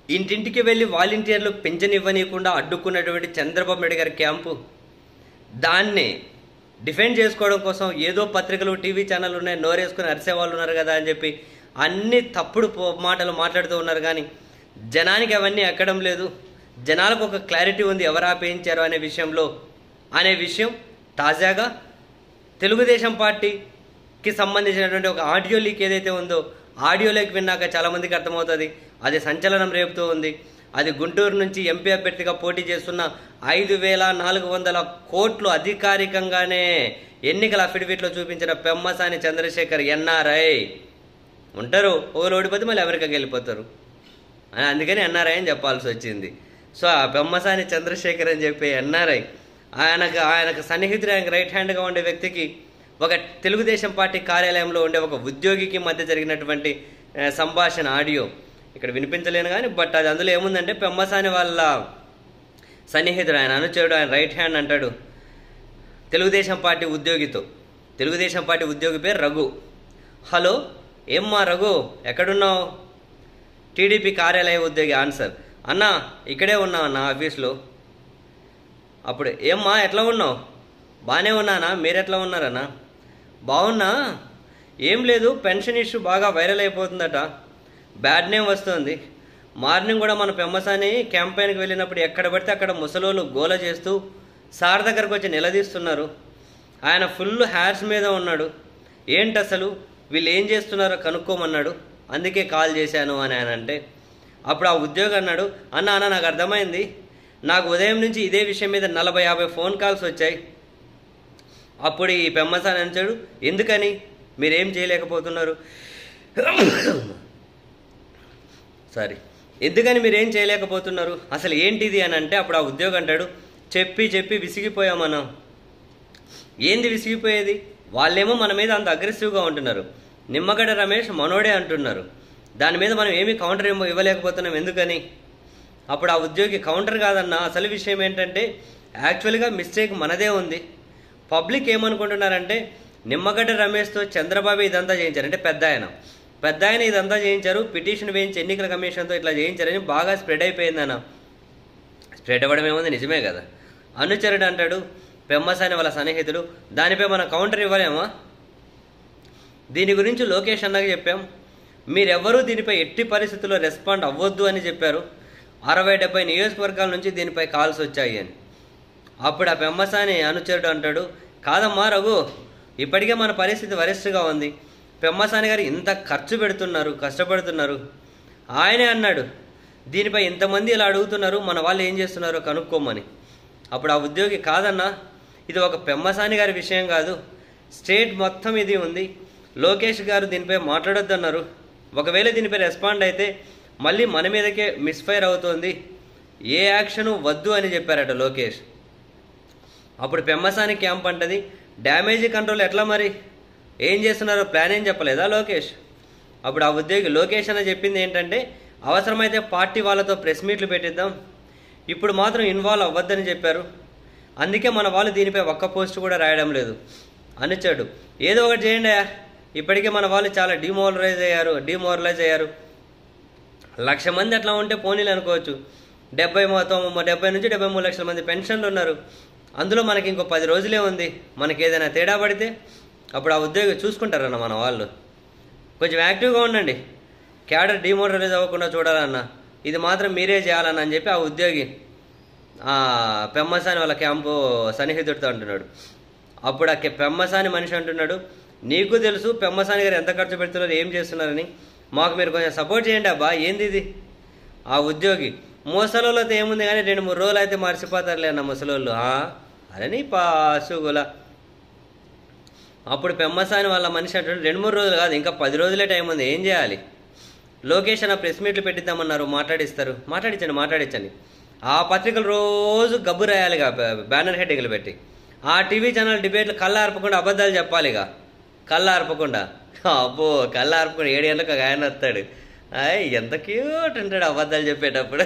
ఇంటింటికి వెళ్ళి వాలంటీర్లు పింఛన్ ఇవ్వనీయకుండా అడ్డుకున్నటువంటి చంద్రబాబు నాయుడు గారి క్యాంపు, దాన్ని డిఫెండ్ చేసుకోవడం కోసం ఏదో పత్రికలు టీవీ ఛానళ్ళు ఉన్నాయి, నోరేసుకుని అరిసేవాళ్ళు ఉన్నారు కదా అని చెప్పి అన్ని తప్పుడు మాటలు మాట్లాడుతూ ఉన్నారు. కానీ జనానికి అవన్నీ ఎక్కడం లేదు. జనాలకు ఒక క్లారిటీ ఉంది ఎవరు ఆపేయించారు అనే విషయం తాజాగా తెలుగుదేశం పార్టీకి సంబంధించినటువంటి ఒక ఆడియో లీక్ ఏదైతే ఉందో, ఆడియో లీక్ విన్నాక చాలామందికి అర్థమవుతుంది. అది సంచలనం రేపుతూ ఉంది. అది గుంటూరు నుంచి ఎంపీ అభ్యర్థిగా పోటీ చేస్తున్న 5,400 కోట్లు అధికారికంగానే ఎన్నికల అఫిడవిట్లో చూపించిన పెమ్మసాని చంద్రశేఖర్ ఎన్ఆర్ఐ ఉంటారు. ఓళ్ళు ఓడిపోతే మళ్ళీ అమెరికాకి వెళ్ళిపోతారు, అందుకని ఎన్ఆర్ఐ అని చెప్పాల్సి వచ్చింది. సో ఆ పెమ్మసాని చంద్రశేఖర్ అని చెప్పి ఎన్ఆర్ఐ ఆయనకు సన్నిహితుడు, ఆయనకు రైట్ హ్యాండ్గా ఉండే వ్యక్తికి, ఒక తెలుగుదేశం పార్టీ కార్యాలయంలో ఉండే ఒక ఉద్యోగికి మధ్య జరిగినటువంటి సంభాషణ ఆడియో ఇక్కడ వినిపించలేను కానీ, బట్ అది అందులో ఏముందంటే పెమ్మసాని వాళ్ళ సన్నిహితుడు, ఆయన అనుచరుడు, ఆయన రైట్ హ్యాండ్ అంటాడు తెలుగుదేశం పార్టీ ఉద్యోగితో. తెలుగుదేశం పార్టీ ఉద్యోగి పేరు రఘు. హలో, ఏమ్మా రఘు ఎక్కడున్నావు? టీడీపీ కార్యాలయ ఉద్యోగి ఆన్సర్, అన్నా ఇక్కడే ఉన్నా అన్న ఆఫీస్లో. అప్పుడు ఏమ్మా ఎట్లా ఉన్నావు? బాగానే ఉన్నానా, మీరెట్లా ఉన్నారన్నా? బాగున్నా. ఏం లేదు, పెన్షన్ ఇష్యూ బాగా వైరల్ అయిపోతుందట, బ్యాడ్ నేమ్ వస్తుంది. మార్నింగ్ కూడా మన పెమ్మసాని క్యాంపెయిన్కి వెళ్ళినప్పుడు ఎక్కడ పడితే అక్కడ ముసలోళ్ళు గోల చేస్తూ సార్ దగ్గరకు వచ్చి నిలదీస్తున్నారు. ఆయన ఫుల్ హ్యార్స్ మీద ఉన్నాడు. ఏంటి అసలు వీళ్ళు ఏం చేస్తున్నారో కనుక్కోమన్నాడు, అందుకే కాల్ చేశాను అని ఆయన అంటే, అప్పుడు ఆ ఉద్యోగి అన్నాడు, అన్న నాకు అర్థమైంది, నాకు ఉదయం నుంచి ఇదే విషయం మీద 40-50 ఫోన్ కాల్స్ వచ్చాయి. అప్పుడు ఈ పెమ్మసాని అంచాడు, ఎందుకని మీరేం చేయలేకపోతున్నారు, ఎందుకని మీరేం చేయలేకపోతున్నారు, అసలు ఏంటిది అని అంటే, అప్పుడు ఆ ఉద్యోగి అంటాడు, చెప్పి విసిగిపోయాం మనం. ఏంది విసిగిపోయేది? వాళ్ళేమో మన మీద అంత అగ్రెసివ్గా ఉంటున్నారు, నిమ్మగడ్డ రమేష్ మనోడే అంటున్నారు, దాని మీద మనం ఏమీ కౌంటర్ ఇవ్వలేకపోతున్నాం ఎందుకని? అప్పుడు ఆ ఉద్యోగి, కౌంటర్ కాదన్నా, అసలు విషయం ఏంటంటే యాక్చువల్గా మిస్టేక్ మనదే ఉంది. పబ్లిక్ ఏమనుకుంటున్నారంటే నిమ్మగడ్డ రమేష్తో చంద్రబాబు ఇదంతా చేయించారు, అంటే పెద్ద ఆయన ఇదంతా చేయించారు, పిటిషన్ వేయించి ఎన్నికల కమిషన్తో ఇట్లా చేయించారని బాగా స్ప్రెడ్ అయిపోయిందన్న. స్ప్రెడ్ అవ్వడం ఏముంది, నిజమే కదా. అనుచరుడు అంటాడు పెమ్మసాని వాళ్ళ సన్నిహితుడు, దానిపై మనం కౌంటర్ ఇవ్వలేమా? దీని గురించి లోకేష్ అన్నకి చెప్పాం, మీరెవ్వరూ దీనిపై ఎట్టి పరిస్థితుల్లో రెస్పాండ్ అవ్వద్దు అని చెప్పారు. 60-70 నియోజకవర్గాల నుంచి దీనిపై కాల్స్ వచ్చాయి అని. అప్పుడు ఆ పెమ్మసాని అనుచరుడు అంటాడు, కాదమ్మా రఘు, ఇప్పటికే మన పరిస్థితి వరిష్ఠగా ఉంది, పెమ్మసాని గారు ఇంత ఖర్చు పెడుతున్నారు, కష్టపడుతున్నారు. ఆయనే అన్నాడు దీనిపై ఇంతమంది ఇలా అడుగుతున్నారు, మన వాళ్ళు ఏం చేస్తున్నారో కనుక్కోమని. అప్పుడు ఆ ఉద్యోగి, కాదన్నా, ఇది ఒక పెమ్మసాని గారి విషయం కాదు, స్టేట్ మొత్తం ఇది ఉంది, లోకేష్ గారు దీనిపై మాట్లాడొద్దన్నారు, ఒకవేళ దీనిపై రెస్పాండ్ అయితే మళ్ళీ మన మీదకే మిస్ఫైర్ అవుతోంది, ఏ యాక్షను వద్దు అని చెప్పారట లోకేష్. అప్పుడు పెమ్మసాని క్యాంప్ అంటది, డ్యామేజ్ కంట్రోల్ ఎట్లా మరి, ఏం చేస్తున్నారో ప్లాన్ ఏం చెప్పలేదా లోకేష్? అప్పుడు ఆ ఉద్యోగి, లోకేష్ అని చెప్పింది ఏంటంటే అవసరమైతే పార్టీ వాళ్ళతో ప్రెస్ మీట్లు పెట్టిద్దాం, ఇప్పుడు మాత్రం ఇన్వాల్వ్ అవ్వద్దని చెప్పారు, అందుకే మన వాళ్ళు దీనిపై ఒక్క పోస్ట్ కూడా రాయడం లేదు. అనుచాడు, ఏదో ఒకటి చేయండి, ఇప్పటికే మన వాళ్ళు చాలా డిమోరలైజ్ అయ్యారు, 1,00,000 మంది అట్లా ఉంటే పోనీలు అనుకోవచ్చు, 70 నుంచి 73 లక్షల మంది పెన్షన్లు ఉన్నారు, అందులో మనకి ఇంకో 10 రోజులే ఉంది, మనకి ఏదైనా తేడా పడితే అప్పుడు ఆ ఉద్యోగి చూసుకుంటారన్న మన వాళ్ళు, కొంచెం యాక్టివ్గా ఉండండి, క్యాడర్ డిమోరలైజ్ అవ్వకుండా చూడాలన్న, ఇది మాత్రం మీరే చేయాలన్న అని చెప్పి ఆ ఉద్యోగి పెమ్మసాని వాళ్ళ క్యాంపు సన్నిహితుడితో అంటున్నాడు. అప్పుడు ఆ పెమ్మసాని మనిషి అంటున్నాడు, నీకు తెలుసు పెమ్మసాని గారు ఎంత ఖర్చు పెడుతున్నారు, ఏం చేస్తున్నారని, మాకు మీరు కొంచెం సపోర్ట్ చేయండి అబ్బా, ఏంది ఇది? ఆ ఉద్యోగి, ముసలోళ్ళతో ఏముంది కానీ 2-3 రోజులు అయితే మర్చిపోతారులే అన్న ముసలోళ్ళు, అరే నీ పాసుగుల. అప్పుడు పెమ్మసాని వాళ్ళ మనిషి అంటాడు, 2-3 రోజులు కాదు, ఇంకా 10 రోజులే టైం ఉంది, ఏం చేయాలి? లోకేష్ అన్న ప్రెస్ మీట్లు పెట్టిద్దామన్నారు, మాట్లాడించండి. ఆ పత్రికలు రోజు గబ్బు రాయాలిగా, బ్యానర్ హెడ్డింగ్లు పెట్టి, ఆ టీవీ ఛానల్ డిబేట్లు కళ్ళార్పకుండా అబద్ధాలు చెప్పాలిగా, కళ్ళార్పకుండా 7 గంటలకు ఆయన వస్తాడు, ఎంత క్యూట్ ఉంటాడు అబద్ధాలు చెప్పేటప్పుడు.